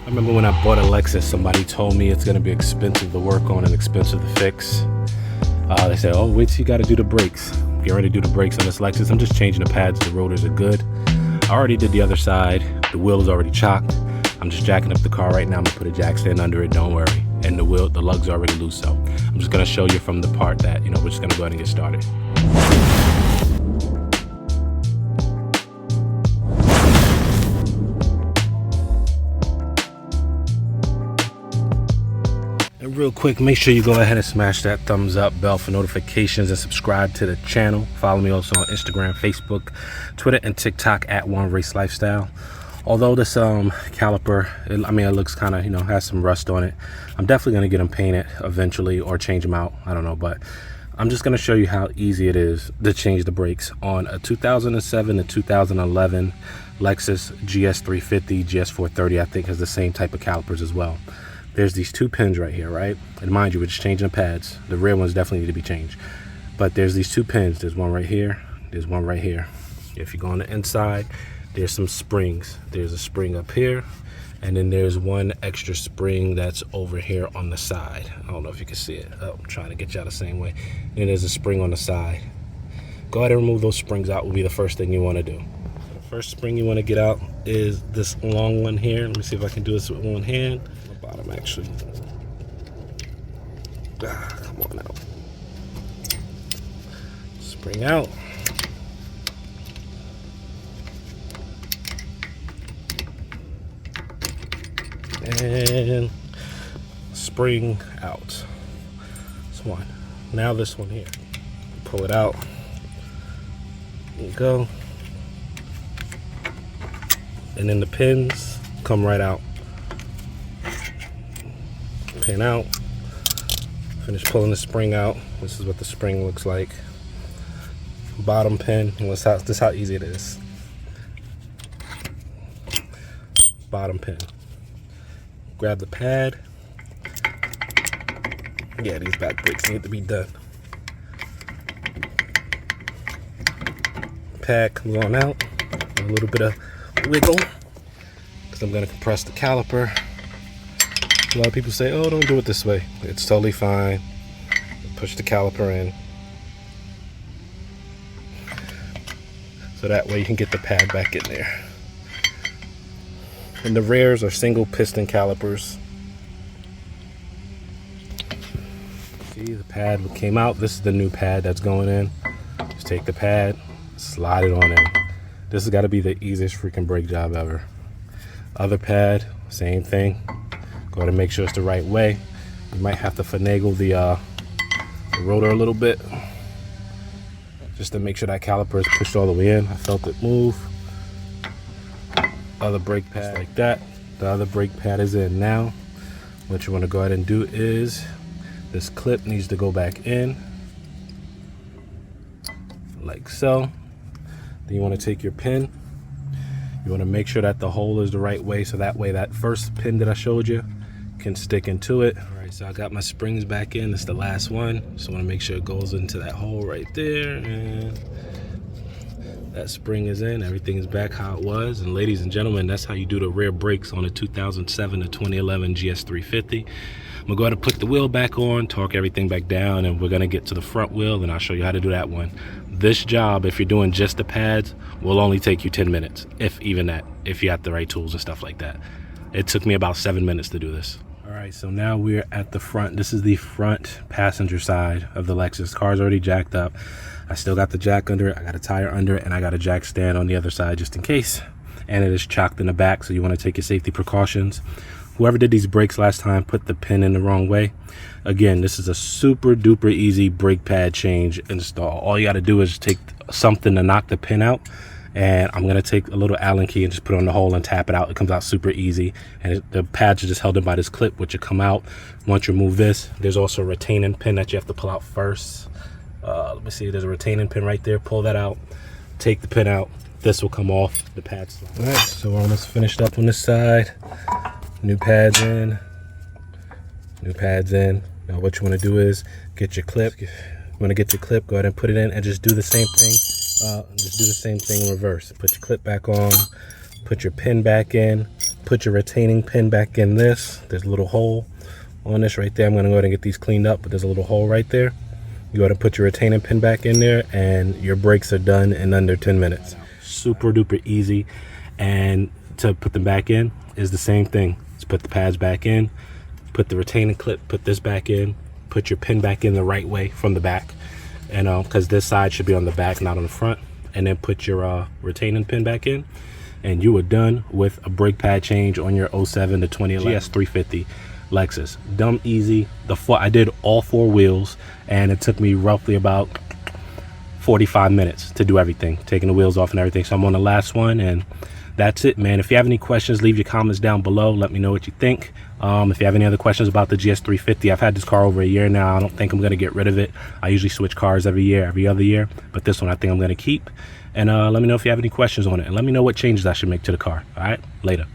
I remember when I bought a Lexus, somebody told me it's going to be expensive to work on and expensive to fix. They said, oh, wait till you got to do the brakes. Get ready to do the brakes on this Lexus. I'm just changing the pads. The rotors are good. I already did the other side. The wheel is already chocked. I'm just jacking up the car right now. I'm going to put a jack stand under it. Don't worry. And the lugs are already loose. So I'm just going to show you from the part that, we're just going to go ahead and get started. And real quick, make sure you go ahead and smash that thumbs up bell for notifications and subscribe to the channel. Follow me also on Instagram, Facebook, Twitter, and TikTok at One Race Lifestyle. Although this caliper, it looks kind of, has some rust on it. I'm definitely going to get them painted eventually or change them out. I don't know, but I'm just going to show you how easy it is to change the brakes on a 2007 and 2011 Lexus GS350, GS430, I think has the same type of calipers as well. There's these two pins right here, right? And mind you, we're just changing the pads. The rear ones definitely need to be changed. But there's these two pins. There's one right here. There's one right here. If you go on the inside, there's some springs. There's a spring up here. And then there's one extra spring that's over here on the side. I don't know if you can see it. Oh, I'm trying to get you out the same way. And there's a spring on the side. Go ahead and remove those springs out will be the first thing you want to do. The first spring you want to get out is this long one here. Let me see if I can do this with one hand. Bottom actually. Come on out. Spring out. And spring out. This one. Now this one here. Pull it out. There you go. And then the pins come right out. Pin out. Finish pulling the spring out. This is what the spring looks like. Bottom pin. This is how easy it is. Bottom pin. Grab the pad. Yeah, these back brakes need to be done. Pad comes on out. A little bit of wiggle because I'm going to compress the caliper. A lot of people say, oh, don't do it this way. It's totally fine. Push the caliper in. So that way you can get the pad back in there. And the rears are single piston calipers. See, the pad came out. This is the new pad that's going in. Just take the pad, slide it on in. This has got to be the easiest freaking brake job ever. Other pad, same thing. Go ahead and make sure it's the right way. You might have to finagle the rotor a little bit just to make sure that caliper is pushed all the way in. I felt it move. Other brake pad like that. The other brake pad is in now. What you want to go ahead and do is this clip needs to go back in like so. Then you want to take your pin. You want to make sure that the hole is the right way so that way that first pin that I showed you can stick into it. All right, so I got my springs back in. It's the last one. Just want to make sure it goes into that hole right there. And that spring is in. Everything is back how it was. And ladies and gentlemen, that's how you do the rear brakes on a 2007 to 2011 GS350. I'm gonna go ahead and put the wheel back on, torque everything back down, and we're gonna get to the front wheel and I'll show you how to do that one. This job, if you're doing just the pads, will only take you 10 minutes, if even that, if you have the right tools and stuff like that. It took me about 7 minutes to do this. All right, so now we're at the front. This is the front passenger side of the Lexus. Car's already jacked up. I still got the jack under it, I got a tire under it, and I got a jack stand on the other side just in case. And it is chocked in the back, so you want to take your safety precautions. Whoever did these brakes last time put the pin in the wrong way. Again, this is a super duper easy brake pad change install. All you got to do is take something to knock the pin out. And I'm gonna take a little Allen key and just put it on the hole and tap it out. It comes out super easy, and the pads are just held in by this clip, which will come out once you remove this. There's also a retaining pin that you have to pull out first. Let me see, there's a retaining pin right there. Pull that out, take the pin out. This will come off the pads. All right, so we're almost finished up on this side. New pads in, new pads in. Now what you want to do is get your clip. You want to get your clip, go ahead and put it in and just do the same thing. Just do the same thing in reverse. Put your clip back on, put your pin back in, put your retaining pin back in this. There's a little hole on this right there. I'm gonna go ahead and get these cleaned up, but there's a little hole right there. You go ahead and put your retaining pin back in there, and your brakes are done in under 10 minutes. Super duper easy. And to put them back in is the same thing. Just put the pads back in, put the retaining clip, put this back in, put your pin back in the right way from the back, and because this side should be on the back, not on the front, and then put your retaining pin back in, and you are done with a brake pad change on your 07 to 2011 GS350 Lexus. Dumb easy. I did all 4 wheels, and it took me roughly about 45 minutes to do everything, taking the wheels off and everything. So I'm on the last one, and that's it, man. If you have any questions, leave your comments down below. Let me know what you think. If you have any other questions about the GS350, I've had this car over a year now. I don't think I'm going to get rid of it. I usually switch cars every other year, but this one I think I'm going to keep. And let me know if you have any questions on it, and let me know what changes I should make to the car. All right, later.